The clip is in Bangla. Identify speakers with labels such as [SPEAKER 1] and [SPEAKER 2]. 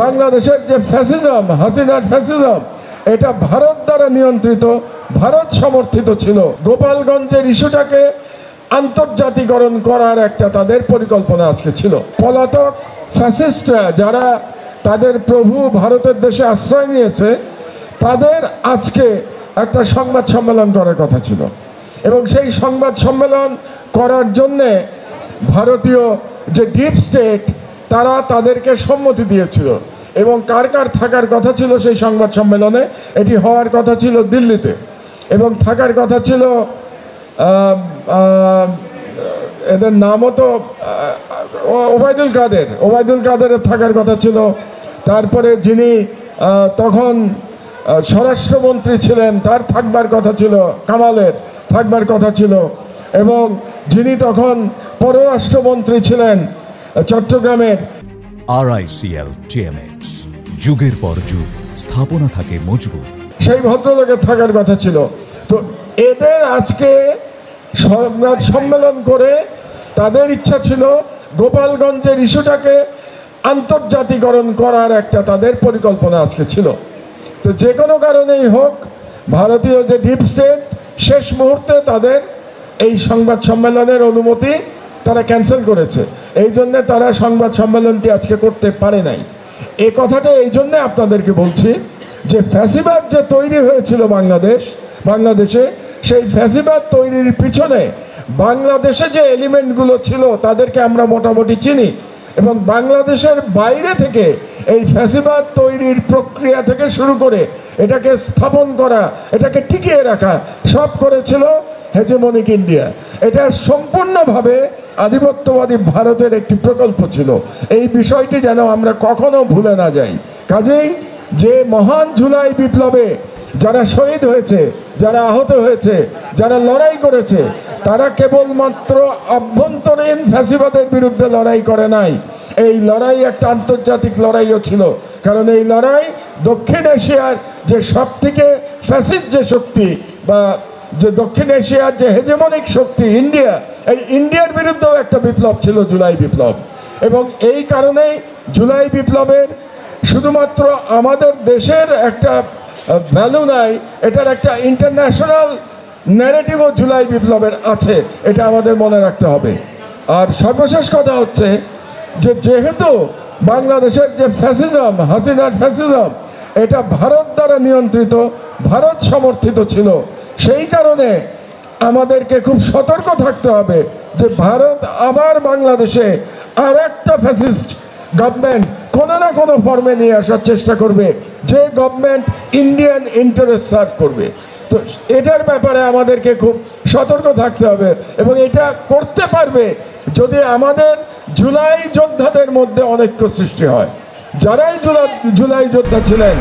[SPEAKER 1] বাংলাদেশের যে ফ্যাসিজম, হাসিনার ফ্যাসিজম, এটা ভারত দ্বারা নিয়ন্ত্রিত, ভারত সমর্থিত ছিল। গোপালগঞ্জের ইস্যুটাকে আন্তর্জাতিকরণ করার একটা তাদের পরিকল্পনা আজকে ছিল। পলাতক ফ্যাসিস্টরা যারা তাদের প্রভু ভারতের দেশে আশ্রয় নিয়েছে, তাদের আজকে একটা সংবাদ সম্মেলন করার কথা ছিল, এবং সেই সংবাদ সম্মেলন করার জন্যে ভারতীয় যে ডিপ স্টেট তারা তাদেরকে সম্মতি দিয়েছিল, এবং কার কার থাকার কথা ছিল সেই সংবাদ সম্মেলনে। এটি হওয়ার কথা ছিল দিল্লিতে, এবং থাকার কথা ছিল এদের নামও তো ওবায়দুল কাদেরের থাকার কথা ছিল। তারপরে যিনি তখন স্বরাষ্ট্রমন্ত্রী ছিলেন তার থাকবার কথা ছিল, কামালের থাকবার কথা ছিল, এবং যিনি তখন পররাষ্ট্রমন্ত্রী ছিলেন চট্টগ্রামের।
[SPEAKER 2] RICL TMX, যুগের পর যুগ স্থাপনা থাকে মজবুত,
[SPEAKER 1] সেই ভদ্রলোকের থাকার কথা ছিল। তো এদের আজকে সংবাদ সম্মেলন করে তাদের ইচ্ছা ছিল গোপালগঞ্জের ইস্যুটাকে আন্তর্জাতিকরণ করার একটা তাদের পরিকল্পনা আজকে ছিল। তো যে কোনো কারণেই হোক, ভারতীয় যে ডিপ স্টেট শেষ মুহূর্তে তাদের এই সংবাদ সম্মেলনের অনুমতি তারা ক্যান্সেল করেছে। এই জন্যে তারা সংবাদ সম্মেলনটি আজকে করতে পারে নাই। এই কথাটা এই জন্যে আপনাদেরকে বলছি যে ফ্যাসিবাদ যে তৈরি হয়েছিল বাংলাদেশে, সেই ফ্যাসিবাদ তৈরির পিছনে বাংলাদেশে যে এলিমেন্টগুলো ছিল তাদেরকে আমরা মোটামুটি চিনি, এবং বাংলাদেশের বাইরে থেকে এই ফ্যাসিবাদ তৈরির প্রক্রিয়া থেকে শুরু করে এটাকে স্থাপন করা, এটাকে টিকিয়ে রাখা সব করেছিল হেজেমনিক ইন্ডিয়া। এটা সম্পূর্ণভাবে আধিপত্যবাদী ভারতের একটি প্রকল্প ছিল। এই বিষয়টি যেন আমরা কখনো ভুলে না যাই। কাজেই যে মহান জুলাই বিপ্লবে যারা শহীদ হয়েছে, যারা আহত হয়েছে, যারা লড়াই করেছে, তারা কেবলমাত্র অভ্যন্তরীণ ফ্যাসিবাদের বিরুদ্ধে লড়াই করে নাই, এই লড়াই একটা আন্তর্জাতিক লড়াইও ছিল। কারণ এই লড়াই দক্ষিণ এশিয়ার যে সব থেকে ফ্যাসিস্ট যে শক্তি, বা যে দক্ষিণ এশিয়ার যে হেজেমনিক শক্তি ইন্ডিয়া, এই ইন্ডিয়ার বিরুদ্ধেও একটা বিপ্লব ছিল জুলাই বিপ্লব। এবং এই কারণেই জুলাই বিপ্লবের শুধুমাত্র আমাদের দেশের একটা ভ্যালু নাই, এটার একটা ইন্টারন্যাশনাল ন্যারেটিভও জুলাই বিপ্লবের আছে, এটা আমাদের মনে রাখতে হবে। আর সর্বশেষ কথা হচ্ছে যে যেহেতু বাংলাদেশের যে ফ্যাসিজম, হাসিনার ফ্যাসিজম, এটা ভারত দ্বারা নিয়ন্ত্রিত, ভারত সমর্থিত ছিল, সেই কারণে আমাদেরকে খুব সতর্ক থাকতে হবে যে ভারত আবার বাংলাদেশে আর একটা ফ্যাসিস্ট গভর্নমেন্ট কোনো না কোনো ফর্মে নিয়ে আসার চেষ্টা করবে, যে গভর্নমেন্ট ইন্ডিয়ান ইন্টারেস্ট সার্ভ করবে। তো এটার ব্যাপারে আমাদেরকে খুব সতর্ক থাকতে হবে, এবং এটা করতে পারবে যদি আমাদের জুলাই যোদ্ধাদের মধ্যে অনৈক্য সৃষ্টি হয়। যারাই জুলাই যোদ্ধা ছিলেন